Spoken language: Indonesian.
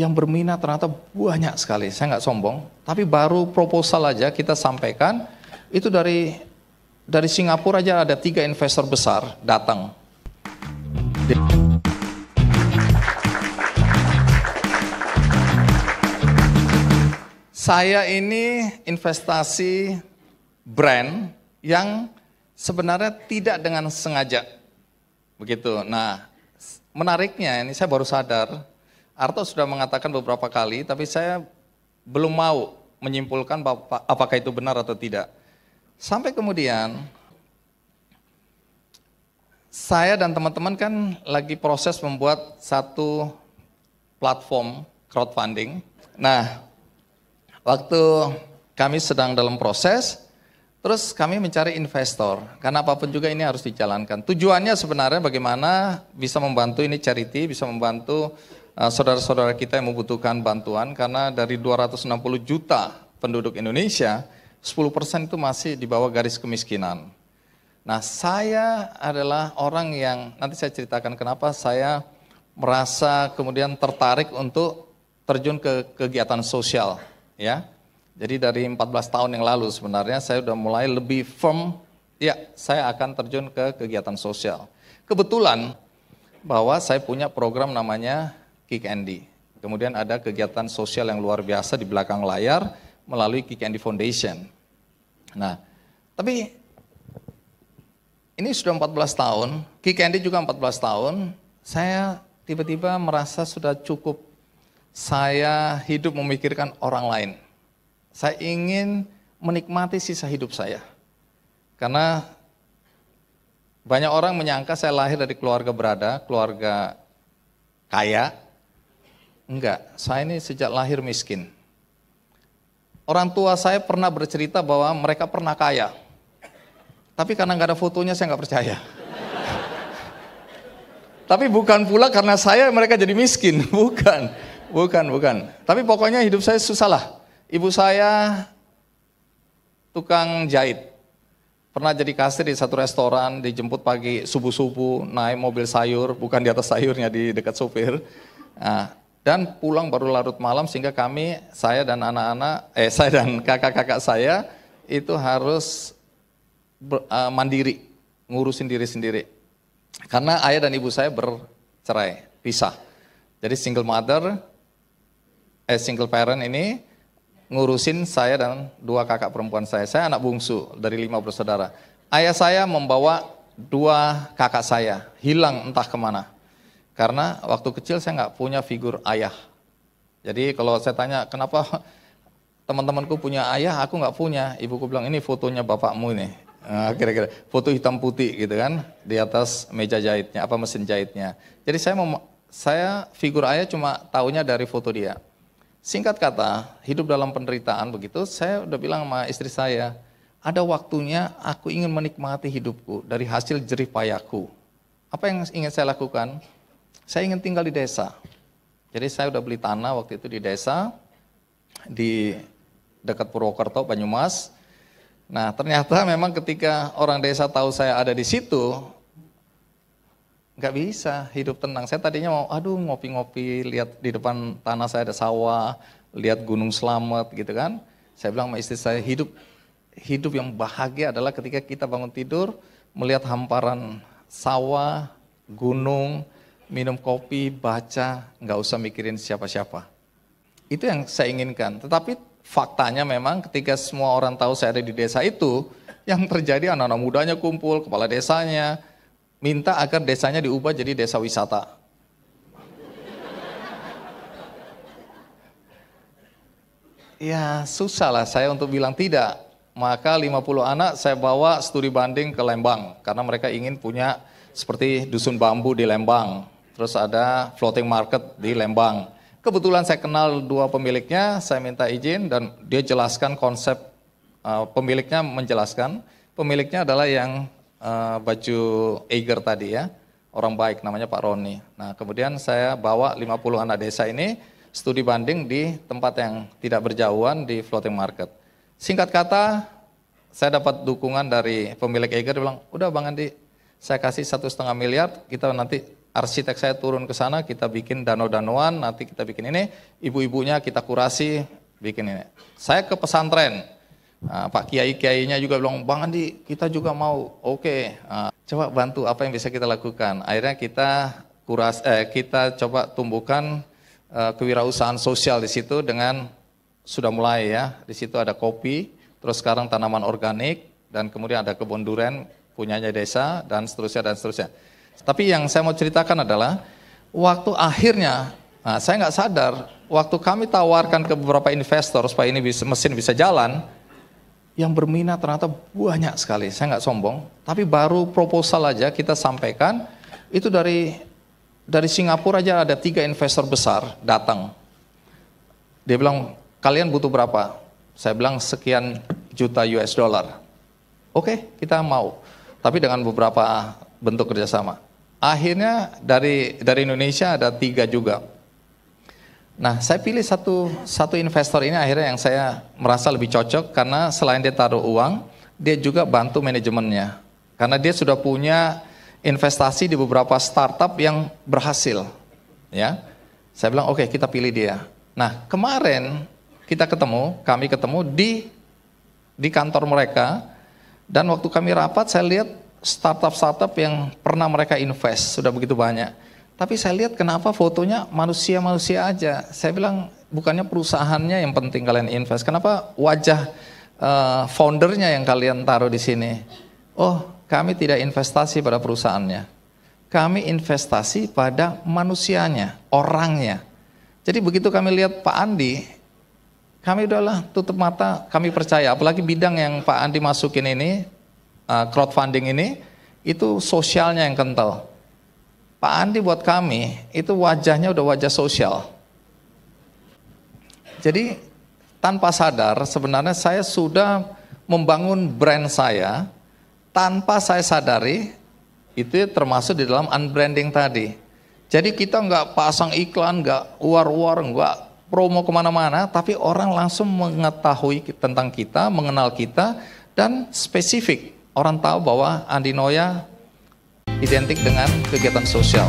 yang berminat ternyata banyak sekali. Saya nggak sombong, tapi baru proposal aja kita sampaikan, itu dari Singapura aja ada 3 investor besar datang. Saya ini investasi brand yang sebenarnya tidak dengan sengaja. Begitu. Nah, menariknya ini saya baru sadar, Arto sudah mengatakan beberapa kali, tapi saya belum mau menyimpulkan apakah itu benar atau tidak. Sampai kemudian, saya dan teman-teman kan lagi proses membuat satu platform crowdfunding. Nah, waktu kami sedang dalam proses, terus kami mencari investor, karena apapun juga ini harus dijalankan. Tujuannya sebenarnya bagaimana bisa membantu ini charity, bisa membantu saudara-saudara kita yang membutuhkan bantuan, karena dari 260 juta penduduk Indonesia, 10% itu masih di bawah garis kemiskinan. Nah, saya adalah orang yang, nanti saya ceritakan kenapa saya merasa kemudian tertarik untuk terjun ke kegiatan sosial. Ya, jadi dari 14 tahun yang lalu sebenarnya saya sudah mulai lebih firm, ya saya akan terjun ke kegiatan sosial. Kebetulan bahwa saya punya program namanya Kick Andy. Kemudian ada kegiatan sosial yang luar biasa di belakang layar melalui Kick Andy Foundation. Nah, tapi ini sudah 14 tahun, Kick Andy juga 14 tahun, saya tiba-tiba merasa sudah cukup. Saya hidup memikirkan orang lain. Saya ingin menikmati sisa hidup saya. Karena banyak orang menyangka saya lahir dari keluarga berada, keluarga kaya. Enggak, saya ini sejak lahir miskin. Orang tua saya pernah bercerita bahwa mereka pernah kaya. Tapi karena nggak ada fotonya saya nggak percaya. Tapi bukan pula karena saya mereka jadi miskin, bukan. Tapi pokoknya hidup saya susah lah. Ibu saya tukang jahit. Pernah jadi kasir di satu restoran, dijemput pagi subuh-subuh, naik mobil sayur, bukan di atas sayurnya, di dekat sopir. Nah, dan pulang baru larut malam sehingga saya dan kakak-kakak saya itu harus mandiri, ngurusin diri sendiri. Karena ayah dan ibu saya bercerai, pisah. Jadi single parent ini ngurusin saya dan 2 kakak perempuan saya. Saya anak bungsu dari 5 bersaudara. Ayah saya membawa 2 kakak saya, hilang entah kemana. Karena waktu kecil saya nggak punya figur ayah. Jadi kalau saya tanya, kenapa teman-temanku punya ayah, aku nggak punya. Ibuku bilang, ini fotonya bapakmu ini. Nah, kira-kira foto hitam putih gitu kan, di atas meja jahitnya, mesin jahitnya. Jadi saya figur ayah cuma taunya dari foto dia. Singkat kata, hidup dalam penderitaan begitu, saya udah bilang sama istri saya, ada waktunya aku ingin menikmati hidupku dari hasil jerih payahku. Apa yang ingin saya lakukan? Saya ingin tinggal di desa. Jadi saya udah beli tanah waktu itu di desa, di dekat Purwokerto, Banyumas. Nah, ternyata memang ketika orang desa tahu saya ada di situ, nggak bisa hidup tenang. Saya tadinya mau, ngopi-ngopi, lihat di depan tanah saya ada sawah, lihat Gunung Slamet gitu kan. Saya bilang sama istri saya, hidup yang bahagia adalah ketika kita bangun tidur, melihat hamparan sawah, gunung, minum kopi, baca, nggak usah mikirin siapa-siapa. Itu yang saya inginkan. Tetapi faktanya memang ketika semua orang tahu saya ada di desa itu, yang terjadi anak-anak mudanya kumpul, kepala desanya, minta agar desanya diubah jadi desa wisata. Ya susah lah saya untuk bilang tidak. Maka 50 anak saya bawa studi banding ke Lembang. Karena mereka ingin punya seperti dusun bambu di Lembang. Terus ada floating market di Lembang. Kebetulan saya kenal 2 pemiliknya, saya minta izin dan dia jelaskan konsep, pemiliknya menjelaskan. Pemiliknya adalah yang baju Eiger tadi ya, orang baik namanya Pak Roni. Nah kemudian saya bawa 50 anak desa ini studi banding di tempat yang tidak berjauhan di floating market. Singkat kata, saya dapat dukungan dari pemilik Eiger, dia bilang, udah Bang Andi, saya kasih 1,5 miliar, kita nanti arsitek saya turun ke sana, kita bikin danau-danauan, nanti kita bikin ini, ibu-ibunya kita kurasi, bikin ini. Saya ke pesantren, Pak Kiai-Kiainya juga bilang, Bang Andi kita juga mau, oke, coba bantu apa yang bisa kita lakukan. Akhirnya kita coba tumbuhkan kewirausahaan sosial di situ dengan sudah mulai ya, di situ ada kopi, terus sekarang tanaman organik, dan kemudian ada kebun durian punyanya desa, dan seterusnya, dan seterusnya. Tapi yang saya mau ceritakan adalah, waktu akhirnya, saya nggak sadar, waktu kami tawarkan ke beberapa investor supaya ini mesin bisa jalan, yang berminat ternyata banyak sekali, saya nggak sombong, tapi baru proposal aja kita sampaikan, itu dari Singapura aja ada 3 investor besar datang. Dia bilang, kalian butuh berapa? Saya bilang sekian juta US dollar. Oke, kita mau, tapi dengan beberapa bentuk kerjasama. Akhirnya dari Indonesia ada 3 juga. Nah, saya pilih satu investor ini akhirnya yang saya merasa lebih cocok karena selain dia taruh uang, dia juga bantu manajemennya. Karena dia sudah punya investasi di beberapa startup yang berhasil. Ya, saya bilang oke, kita pilih dia. Nah, kemarin kami ketemu di kantor mereka, dan waktu kami rapat saya lihat startup yang pernah mereka invest sudah begitu banyak. Tapi saya lihat kenapa fotonya manusia-manusia aja. Saya bilang bukannya perusahaannya yang penting kalian invest. Kenapa wajah foundernya yang kalian taruh di sini? Oh, kami tidak investasi pada perusahaannya. Kami investasi pada manusianya, orangnya. Jadi begitu kami lihat Pak Andi, kami udahlah tutup mata, kami percaya. Apalagi bidang yang Pak Andi masukin ini, crowdfunding ini, itu sosialnya yang kental. Pak Andi buat kami, itu wajahnya udah wajah sosial. Jadi tanpa sadar sebenarnya saya sudah membangun brand saya, tanpa saya sadari, itu termasuk di dalam unbranding tadi. Jadi kita nggak pasang iklan, nggak war-war, nggak promo kemana-mana, tapi orang langsung mengetahui tentang kita, mengenal kita, dan spesifik. Orang tahu bahwa Andi Noya identik dengan kegiatan sosial.